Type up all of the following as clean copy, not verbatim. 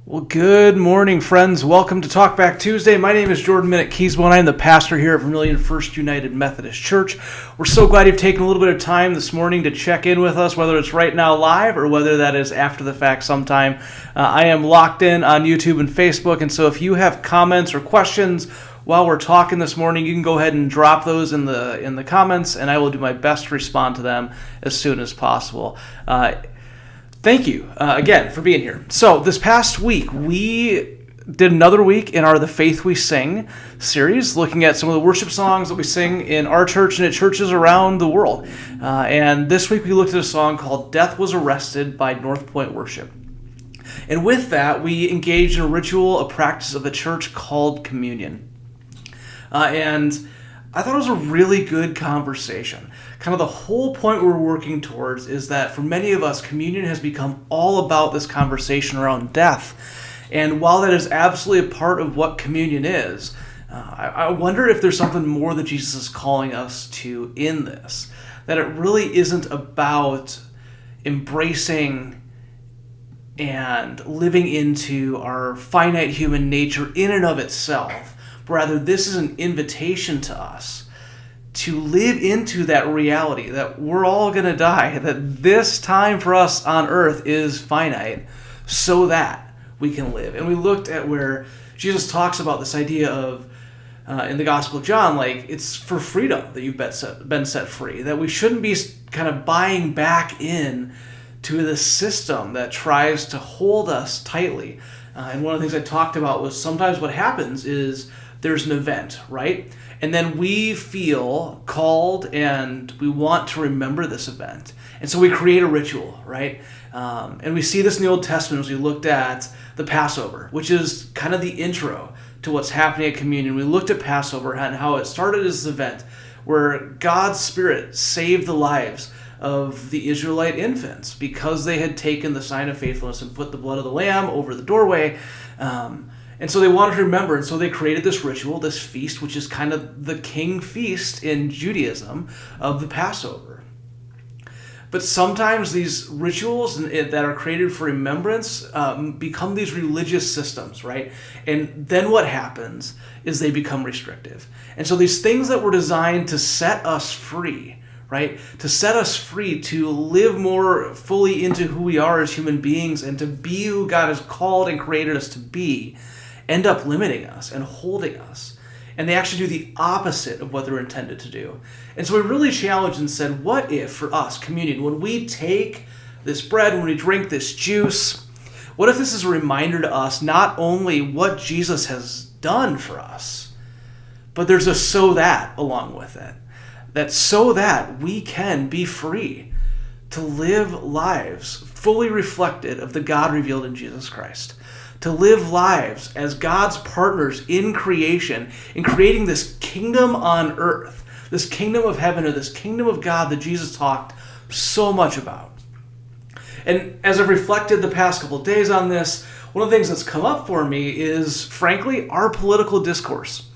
Well, good morning, friends. Welcome to Talkback Tuesday. My name is Jordan Minnick-Keesbo, and I'm the pastor here at Vermilion First United Methodist Church. We're so glad you've taken a little bit of time this morning to check in with us, whether it's right now live or whether that is after the fact sometime. I am locked in on YouTube and Facebook, and so if you have comments or questions while we're talking this morning, you can go ahead and drop those in the comments, and I will do my best to respond to them as soon as possible. Thank you again for being here. So this past week, we did another week in our The Faith We Sing series, looking at some of the worship songs that we sing in our church and at churches around the world. And this week, we looked at a song called Death Was Arrested by North Point Worship. And with that, we engaged in a ritual, a practice of the church called communion. And I thought it was a really good conversation. Kind of the whole point we're working towards is that for many of us, communion has become all about this conversation around death. And while that is absolutely a part of what communion is, I wonder if there's something more that Jesus is calling us to in this. That it really isn't about embracing and living into our finite human nature in and of itself. But rather, this is an invitation to us to live into that reality that we're all going to die, that this time for us on earth is finite so that we can live. And we looked at where Jesus talks about this idea of, in the Gospel of John, like it's for freedom that you've been set free, that we shouldn't be kind of buying back in to the system that tries to hold us tightly. And one of the things I talked about was sometimes what happens is there's an event, right? And then we feel called and we want to remember this event. And so we create a ritual, right? And we see this in the Old Testament as we looked at the Passover, which is kind of the intro to what's happening at communion. We looked at Passover and how it started as this event where God's Spirit saved the lives of the Israelite infants because they had taken the sign of faithfulness and put the blood of the lamb over the doorway. And so they wanted to remember, and so they created this ritual, this feast, which is kind of the king feast in Judaism of the Passover. But sometimes these rituals that are created for remembrance become these religious systems, right? And then what happens is they become restrictive. And so these things that were designed to set us free, right? To set us free to live more fully into who we are as human beings and to be who God has called and created us to be, end up limiting us and holding us. And they actually do the opposite of what they're intended to do. And so we really challenged and said, what if for us, communion, when we take this bread, when we drink this juice, what if this is a reminder to us not only what Jesus has done for us, but there's a so that along with it. That so that we can be free to live lives fully reflected of the God revealed in Jesus Christ. To live lives as God's partners in creation, in creating this kingdom on earth, this kingdom of heaven or this kingdom of God that Jesus talked so much about. And as I've reflected the past couple of days on this, one of the things that's come up for me is, frankly, our political discourse.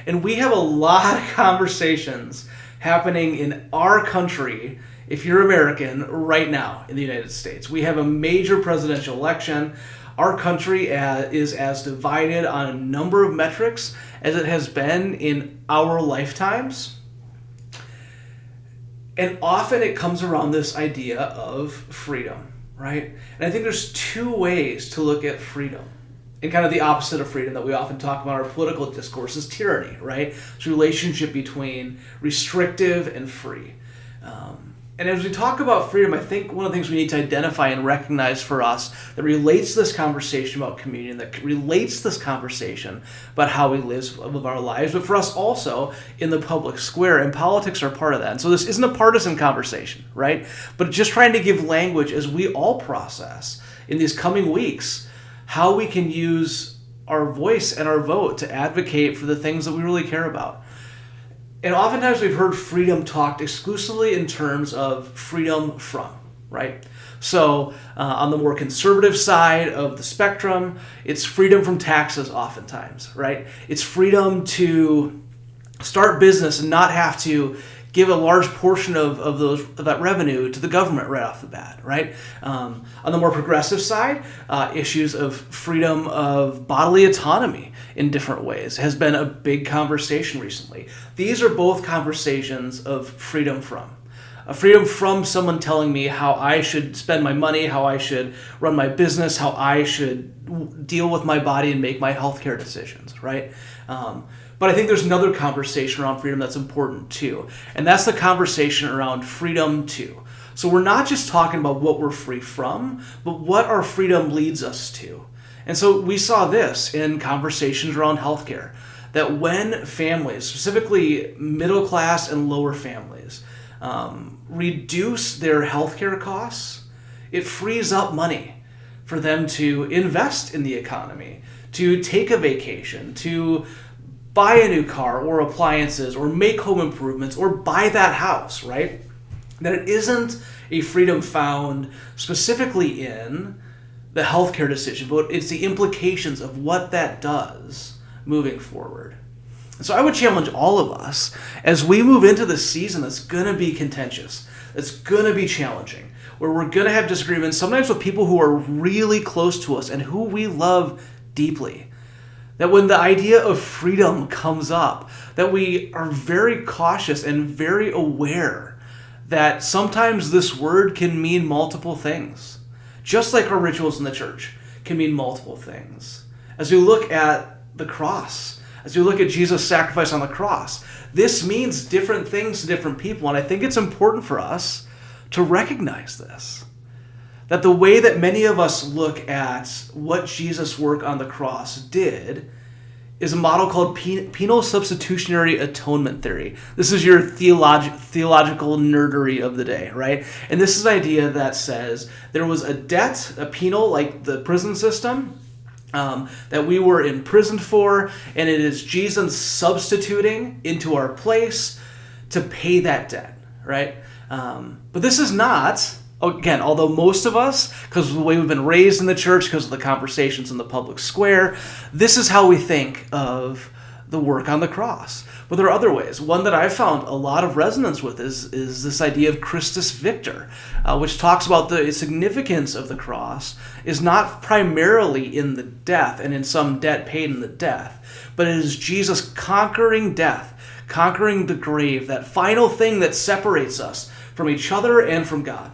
And we have a lot of conversations happening in our country, if you're American, right now in the United States. We have a major presidential election. Our country is as divided on a number of metrics as it has been in our lifetimes. And often it comes around this idea of freedom, right? And I think there's two ways to look at freedom. And kind of the opposite of freedom that we often talk about in our political discourse is tyranny, right? It's a relationship between restrictive and free. And as we talk about freedom, I think one of the things we need to identify and recognize for us that relates to this conversation about communion, that relates to this conversation about how we live our lives, but for us also in the public square, and politics are part of that. And so this isn't a partisan conversation, right? But just trying to give language as we all process in these coming weeks how we can use our voice and our vote to advocate for the things that we really care about. And oftentimes we've heard freedom talked exclusively in terms of freedom from, right? So on the more conservative side of the spectrum, it's freedom from taxes oftentimes, right? It's freedom to start business and not have to give a large portion of that revenue to the government right off the bat, right? On the more progressive side, issues of freedom of bodily autonomy in different ways has been a big conversation recently. These are both conversations of freedom from someone telling me how I should spend my money, how I should run my business, how I should deal with my body and make my healthcare decisions, right? But I think there's another conversation around freedom that's important too, and that's the conversation around freedom too. So we're not just talking about what we're free from, but what our freedom leads us to. And so we saw this in conversations around healthcare, that when families, specifically middle class and lower families, reduce their healthcare costs, it frees up money for them to invest in the economy, to take a vacation, to buy a new car or appliances or make home improvements or buy that house, right? That it isn't a freedom found specifically in the healthcare decision, but it's the implications of what that does moving forward. And so I would challenge all of us as we move into this season that's going to be contentious, that's going to be challenging, where we're going to have disagreements, sometimes with people who are really close to us and who we love deeply. That when the idea of freedom comes up, that we are very cautious and very aware that sometimes this word can mean multiple things. Just like our rituals in the church can mean multiple things. As we look at the cross, as we look at Jesus' sacrifice on the cross, this means different things to different people. And I think it's important for us to recognize this. That the way that many of us look at what Jesus' work on the cross did is a model called penal substitutionary atonement theory. This is your theological nerdery of the day, right? And this is an idea that says there was a debt, a penal, like the prison system, that we were imprisoned for, and it is Jesus substituting into our place to pay that debt, right? But this is not... Again, although most of us, because of the way we've been raised in the church, because of the conversations in the public square, this is how we think of the work on the cross. But there are other ways. One that I've found a lot of resonance with is this idea of Christus Victor, which talks about the significance of the cross is not primarily in the death and in some debt paid in the death, but it is Jesus conquering death, conquering the grave, that final thing that separates us from each other and from God.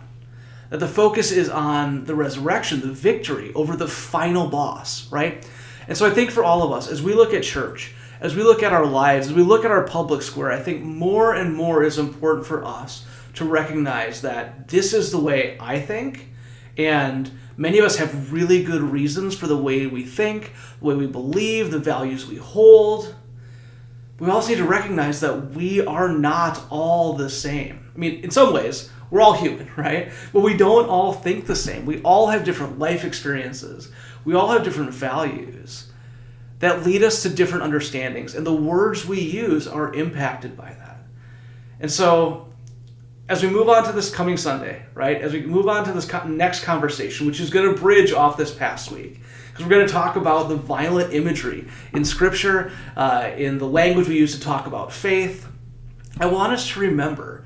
That the focus is on the resurrection, the victory over the final boss, right? And so I think for all of us, as we look at church, as we look at our lives, as we look at our public square, I think more and more is important for us to recognize that this is the way I think, and many of us have really good reasons for the way we think, the way we believe, the values we hold. We also need to recognize that we are not all the same. I mean, in some ways, we're all human, right? But we don't all think the same. We all have different life experiences. We all have different values that lead us to different understandings. And the words we use are impacted by that. And so as we move on to this coming Sunday, right? As we move on to this next conversation, which is going to bridge off this past week, because we're going to talk about the violent imagery in Scripture, in the language we use to talk about faith, I want us to remember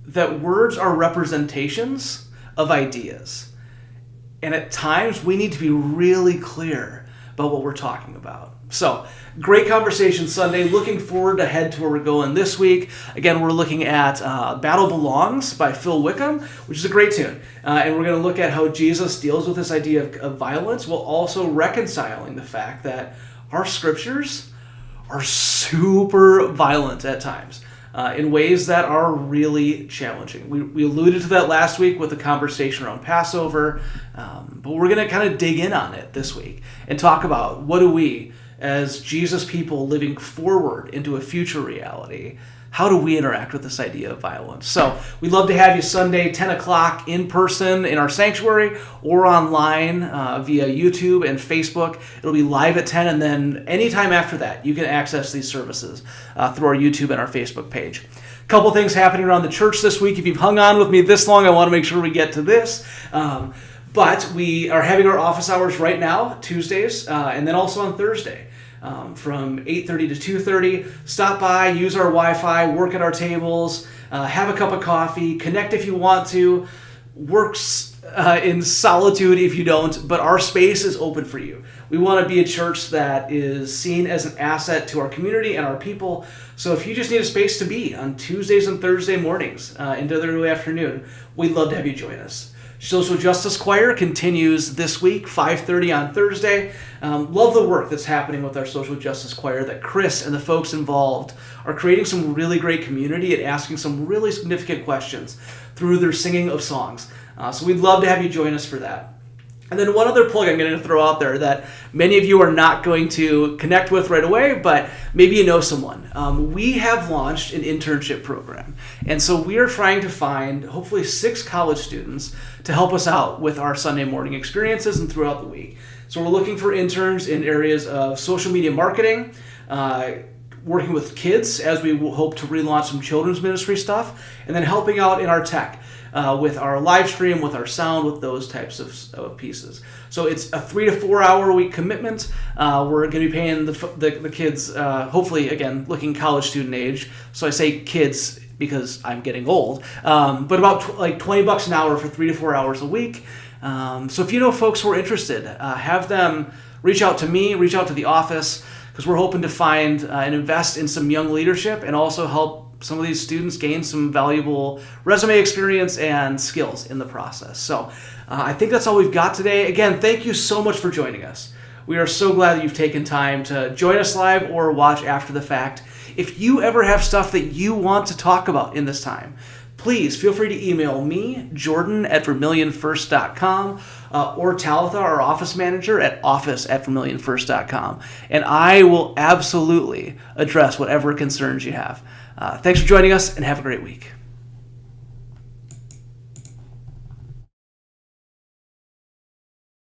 that words are representations of ideas. And at times, we need to be really clear about what we're talking about. So, great conversation Sunday. Looking forward to head to where we're going this week. Again, we're looking at Battle Belongs by Phil Wickham, which is a great tune. And we're going to look at how Jesus deals with this idea of violence, while also reconciling the fact that our scriptures are super violent at times. In ways that are really challenging. We alluded to that last week with the conversation around Passover, but we're going to kind of dig in on it this week and talk about what do we, as Jesus people living forward into a future reality, how do we interact with this idea of violence? So we'd love to have you Sunday, 10 o'clock in person in our sanctuary or online via YouTube and Facebook. It'll be live at 10, and then anytime after that, you can access these services through our YouTube and our Facebook page. A couple things happening around the church this week. If you've hung on with me this long, I want to make sure we get to this. But we are having our office hours right now, Tuesdays, and then also on Thursday. from 8:30 to 2:30. Stop by, use our Wi-Fi, work at our tables, have a cup of coffee, connect if you want to, works in solitude if you don't, but our space is open for you. We want to be a church that is seen as an asset to our community and our people. So if you just need a space to be on Tuesdays and Thursday mornings into the early afternoon, we'd love to have you join us. Social Justice Choir continues this week, 5:30 on Thursday. Love the work that's happening with our Social Justice Choir, that Chris and the folks involved are creating some really great community and asking some really significant questions through their singing of songs. So we'd love to have you join us for that. And then one other plug I'm going to throw out there that many of you are not going to connect with right away, but maybe you know someone. We have launched an internship program. And so we are trying to find hopefully 6 college students to help us out with our Sunday morning experiences and throughout the week. So we're looking for interns in areas of social media marketing, working with kids as we hope to relaunch some children's ministry stuff, and then helping out in our tech. With our live stream, with our sound, with those types of pieces. So it's a 3 to 4 hour a week commitment. We're going to be paying the kids, hopefully, again, looking college student age. So I say kids because I'm getting old, but about like $20 an hour for 3 to 4 hours a week. So if you know folks who are interested, have them reach out to me, reach out to the office, because we're hoping to find and invest in some young leadership and also help some of these students gain some valuable resume experience and skills in the process. So I think that's all we've got today. Again, thank you so much for joining us. We are so glad that you've taken time to join us live or watch after the fact. If you ever have stuff that you want to talk about in this time, please feel free to email me, Jordan@vermilionfirst.com, or Talitha, our office manager, at office@vermilionfirst.com. And I will absolutely address whatever concerns you have. Thanks for joining us, and have a great week.